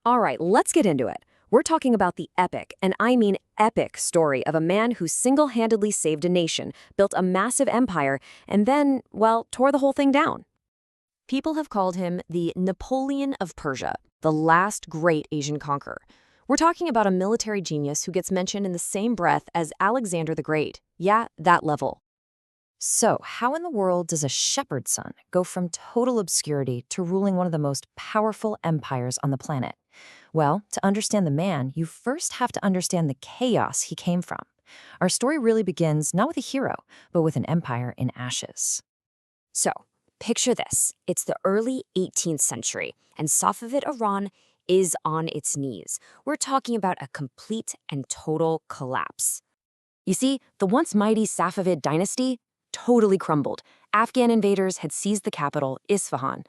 All right, let's get into it. We're talking about the epic, and I mean epic, story of a man who single-handedly saved a nation, built a massive empire, and then, well, tore the whole thing down. People have called him the Napoleon of Persia, the last great Asian conqueror. We're talking about a military genius who gets mentioned in the same breath as Alexander the Great. Yeah, that level. So, how in the world does a shepherd's son go from total obscurity to ruling one of the most powerful empires on the planet? Well, to understand the man, you first have to understand the chaos he came from. Our story really begins not with a hero, but with an empire in ashes. So, picture this. It's the early 18th century, and Safavid Iran is on its knees. We're talking about a complete and total collapse. You see, the once mighty Safavid dynasty totally crumbled. Afghan invaders had seized the capital, Isfahan.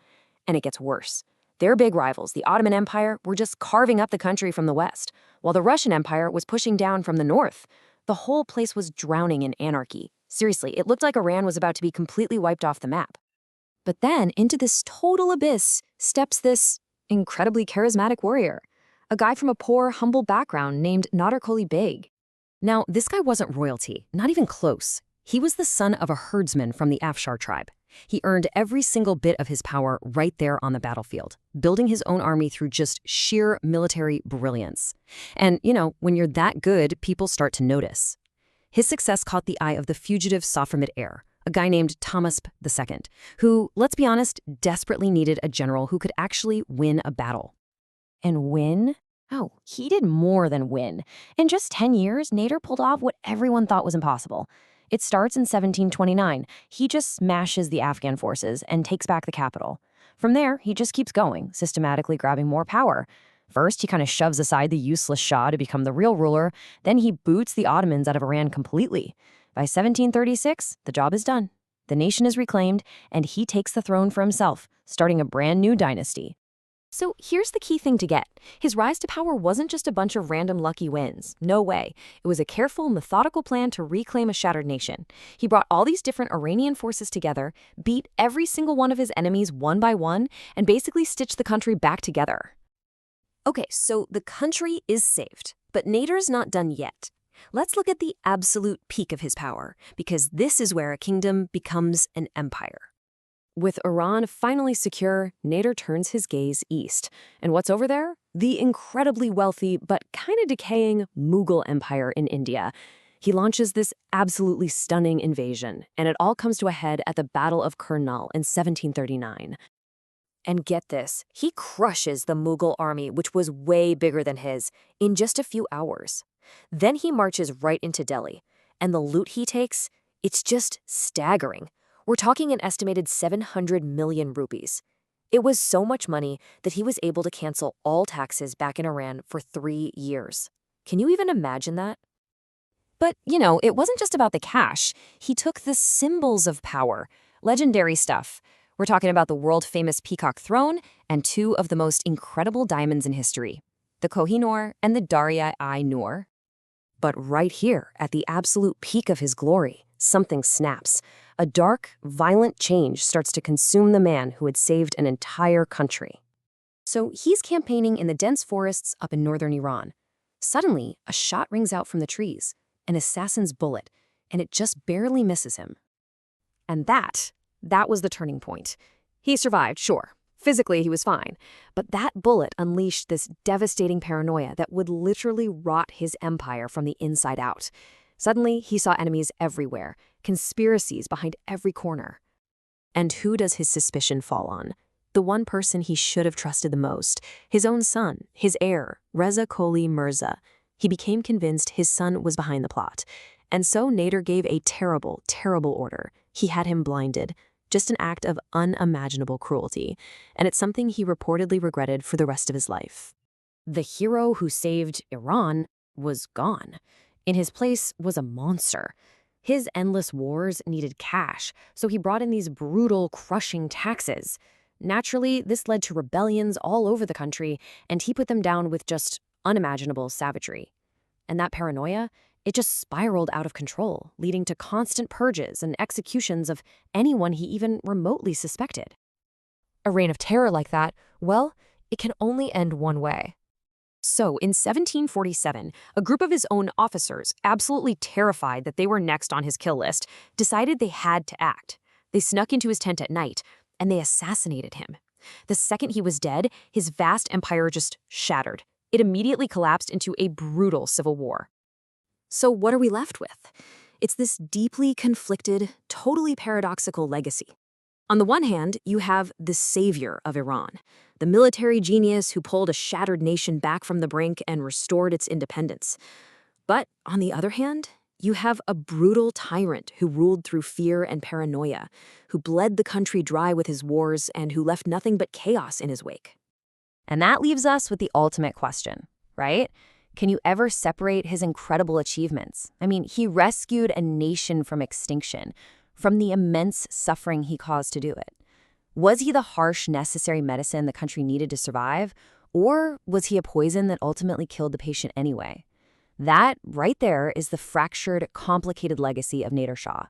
And it gets worse. Their big rivals, the Ottoman Empire, were just carving up the country from the west, while the Russian Empire was pushing down from the north. The whole place was drowning in anarchy. Seriously, it looked like Iran was about to be completely wiped off the map. But then, into this total abyss, steps this incredibly charismatic warrior, a guy from a poor, humble background named Nader Beg. Now, this guy wasn't royalty, not even close. He was the son of a herdsman from the Afshar tribe. He earned every single bit of his power right there on the battlefield, building his own army through just sheer military brilliance. And, when you're that good, people start to notice. His success caught the eye of the fugitive Safavid heir, a guy named Tahmasp II, who, let's be honest, desperately needed a general who could actually win a battle. And win? Oh, he did more than win. In just 10 years, Nader pulled off what everyone thought was impossible. It starts in 1729. He just smashes the Afghan forces and takes back the capital. From there, he just keeps going, systematically grabbing more power. First, he kind of shoves aside the useless Shah to become the real ruler. Then he boots the Ottomans out of Iran completely. By 1736, the job is done. The nation is reclaimed, and he takes the throne for himself, starting a brand new dynasty. So here's the key thing to get. His rise to power wasn't just a bunch of random lucky wins. No way. It was a careful, methodical plan to reclaim a shattered nation. He brought all these different Iranian forces together, beat every single one of his enemies one by one, and basically stitched the country back together. Okay, so the country is saved, but Nader's not done yet. Let's look at the absolute peak of his power, because this is where a kingdom becomes an empire. With Iran finally secure, Nader turns his gaze east. And what's over there? The incredibly wealthy but kind of decaying Mughal Empire in India. He launches this absolutely stunning invasion, and it all comes to a head at the Battle of Karnal in 1739. And get this, he crushes the Mughal army, which was way bigger than his, in just a few hours. Then he marches right into Delhi, and the loot he takes, it's just staggering. We're talking an estimated 700 million rupees. It was so much money that he was able to cancel all taxes back in Iran for 3 years. Can you even imagine that? But, it wasn't just about the cash. He took the symbols of power, legendary stuff. We're talking about the world-famous peacock throne and 2 of the most incredible diamonds in history, the Koh-i-Noor and the Darya-i-Noor. But right here, at the absolute peak of his glory, something snaps. A dark, violent change starts to consume the man who had saved an entire country. So he's campaigning in the dense forests up in northern Iran. Suddenly, a shot rings out from the trees, an assassin's bullet, and it just barely misses him. And that was the turning point. He survived, sure. Physically, he was fine. But that bullet unleashed this devastating paranoia that would literally rot his empire from the inside out. Suddenly, he saw enemies everywhere, conspiracies behind every corner. And who does his suspicion fall on? The one person he should have trusted the most, his own son, his heir, Reza Koli Mirza. He became convinced his son was behind the plot. And so Nader gave a terrible, terrible order. He had him blinded. Just an act of unimaginable cruelty. And it's something he reportedly regretted for the rest of his life. The hero who saved Iran was gone. In his place was a monster. His endless wars needed cash, so he brought in these brutal, crushing taxes. Naturally, this led to rebellions all over the country, and he put them down with just unimaginable savagery. And that paranoia, it just spiraled out of control, leading to constant purges and executions of anyone he even remotely suspected. A reign of terror like that, well, it can only end one way. So, in 1747, a group of his own officers, absolutely terrified that they were next on his kill list, decided they had to act. They snuck into his tent at night, and they assassinated him. The second he was dead, his vast empire just shattered. It immediately collapsed into a brutal civil war. So, what are we left with? It's this deeply conflicted, totally paradoxical legacy. On the one hand, you have the savior of Iran, the military genius who pulled a shattered nation back from the brink and restored its independence. But on the other hand, you have a brutal tyrant who ruled through fear and paranoia, who bled the country dry with his wars and who left nothing but chaos in his wake. And that leaves us with the ultimate question, right? Can you ever separate his incredible achievements? I mean, he rescued a nation from extinction, from the immense suffering he caused to do it. Was he the harsh, necessary medicine the country needed to survive? Or was he a poison that ultimately killed the patient anyway? That, right there, is the fractured, complicated legacy of Nader Shah.